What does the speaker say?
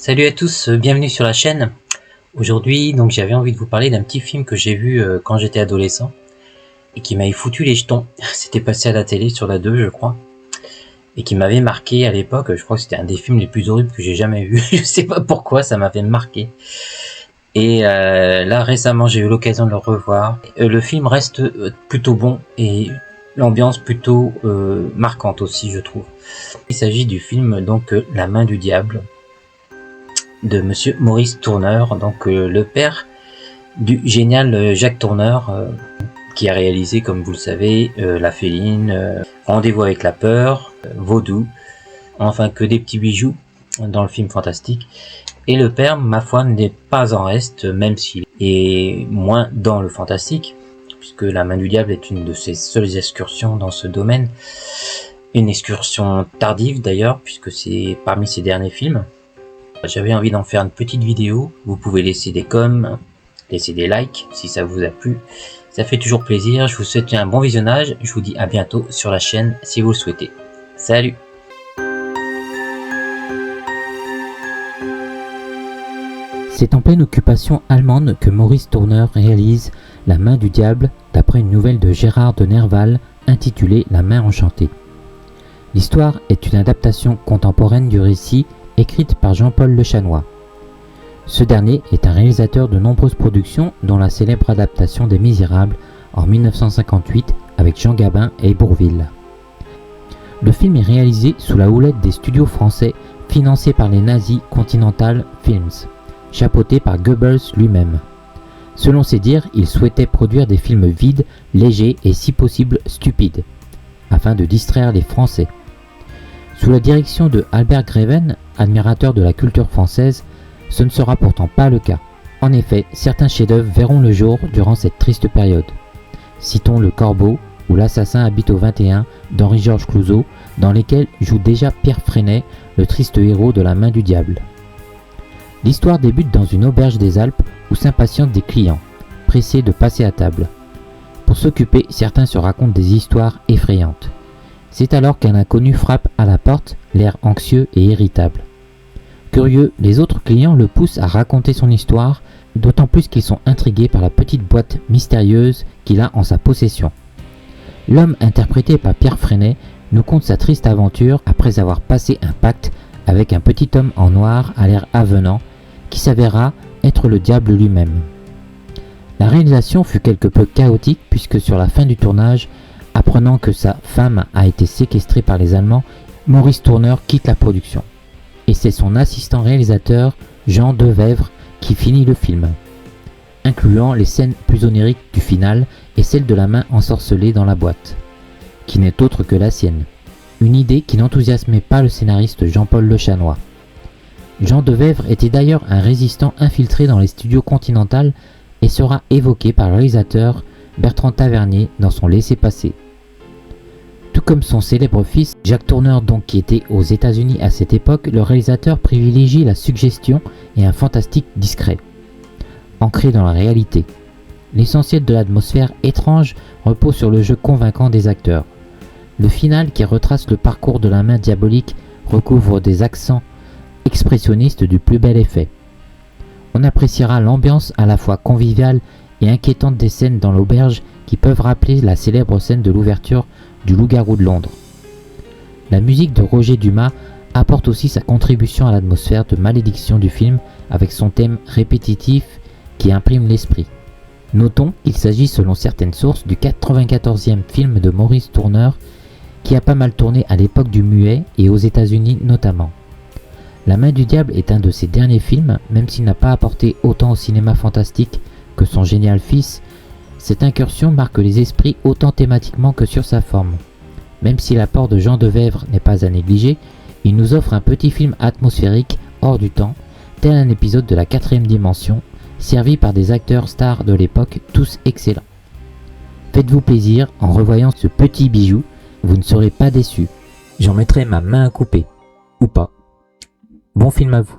Salut à tous, bienvenue sur la chaîne. Aujourd'hui, donc j'avais envie de vous parler d'un petit film que j'ai vu quand j'étais adolescent et qui m'avait foutu les jetons. C'était passé à la télé sur la 2, je crois, et qui m'avait marqué à l'époque. Je crois que c'était un des films les plus horribles que j'ai jamais vu. Je sais pas pourquoi, ça m'avait marqué. Et là récemment, j'ai eu l'occasion de le revoir. Le film reste plutôt bon et l'ambiance plutôt marquante aussi, je trouve. Il s'agit du film donc La Main du Diable de monsieur Maurice Tourneur, donc le père du génial Jacques Tourneur, qui a réalisé, comme vous le savez, La Féline, Rendez-vous avec la peur, Vaudou, enfin que des petits bijoux dans le film fantastique. Et le père, ma foi, n'est pas en reste, même s'il est moins dans le fantastique, puisque La Main du Diable est une de ses seules excursions dans ce domaine. Une excursion tardive d'ailleurs, puisque c'est parmi ses derniers films. J'avais envie d'en faire une petite vidéo. Vous pouvez laisser des coms, laisser des likes si ça vous a plu. Ça fait toujours plaisir. Je vous souhaite un bon visionnage. Je vous dis à bientôt sur la chaîne si vous le souhaitez. Salut! C'est en pleine occupation allemande que Maurice Tourneur réalise La Main du Diable d'après une nouvelle de Gérard de Nerval intitulée La Main enchantée. L'histoire est une adaptation contemporaine du récit écrite par Jean-Paul Le Chanois. Ce dernier est un réalisateur de nombreuses productions, dont la célèbre adaptation des Misérables en 1958 avec Jean Gabin et Bourvil. Le film est réalisé sous la houlette des studios français financés par les nazis Continental Films, chapeauté par Goebbels lui-même. Selon ses dires, il souhaitait produire des films vides, légers et si possible stupides, afin de distraire les Français. Sous la direction de Albert Greven, admirateur de la culture française, ce ne sera pourtant pas le cas. En effet, certains chefs-d'œuvre verront le jour durant cette triste période. Citons Le Corbeau ou L'Assassin habite au 21 d'Henri-Georges Clouzot, dans lesquels joue déjà Pierre Freinet, le triste héros de La Main du Diable. L'histoire débute dans une auberge des Alpes où s'impatientent des clients, pressés de passer à table. Pour s'occuper, certains se racontent des histoires effrayantes. C'est alors qu'un inconnu frappe à la porte, l'air anxieux et irritable. Curieux, les autres clients le poussent à raconter son histoire, d'autant plus qu'ils sont intrigués par la petite boîte mystérieuse qu'il a en sa possession. L'homme interprété par Pierre Freinet nous conte sa triste aventure après avoir passé un pacte avec un petit homme en noir à l'air avenant, qui s'avéra être le diable lui-même. La réalisation fut quelque peu chaotique puisque sur la fin du tournage, apprenant que sa femme a été séquestrée par les Allemands, Maurice Tourneur quitte la production. Et c'est son assistant réalisateur, Jean Devèvre, qui finit le film, incluant les scènes plus oniriques du final et celle de la main ensorcelée dans la boîte, qui n'est autre que la sienne. Une idée qui n'enthousiasmait pas le scénariste Jean-Paul Le Chanois. Jean Devèvre était d'ailleurs un résistant infiltré dans les studios Continental et sera évoqué par le réalisateur Bertrand Tavernier dans son laissez-passer. Tout comme son célèbre fils, Jacques Tourneur, donc qui était aux États-Unis à cette époque, le réalisateur privilégie la suggestion et un fantastique discret, ancré dans la réalité. L'essentiel de l'atmosphère étrange repose sur le jeu convaincant des acteurs. Le final, qui retrace le parcours de la main diabolique, recouvre des accents expressionnistes du plus bel effet. On appréciera l'ambiance à la fois conviviale et inquiétante des scènes dans l'auberge qui peuvent rappeler la célèbre scène de l'ouverture du Loup-garou de Londres. La musique de Roger Dumas apporte aussi sa contribution à l'atmosphère de malédiction du film avec son thème répétitif qui imprime l'esprit. Notons qu'il s'agit selon certaines sources du 94e film de Maurice Tourneur qui a pas mal tourné à l'époque du muet et aux États-Unis notamment. La Main du Diable est un de ses derniers films, même s'il n'a pas apporté autant au cinéma fantastique que son génial fils. Cette incursion marque les esprits autant thématiquement que sur sa forme. Même si l'apport de Jean Devèvre n'est pas à négliger, il nous offre un petit film atmosphérique hors du temps, tel un épisode de la 4ème dimension, servi par des acteurs stars de l'époque, tous excellents. Faites-vous plaisir en revoyant ce petit bijou, vous ne serez pas déçus. J'en mettrai ma main à couper. Ou pas. Bon film à vous.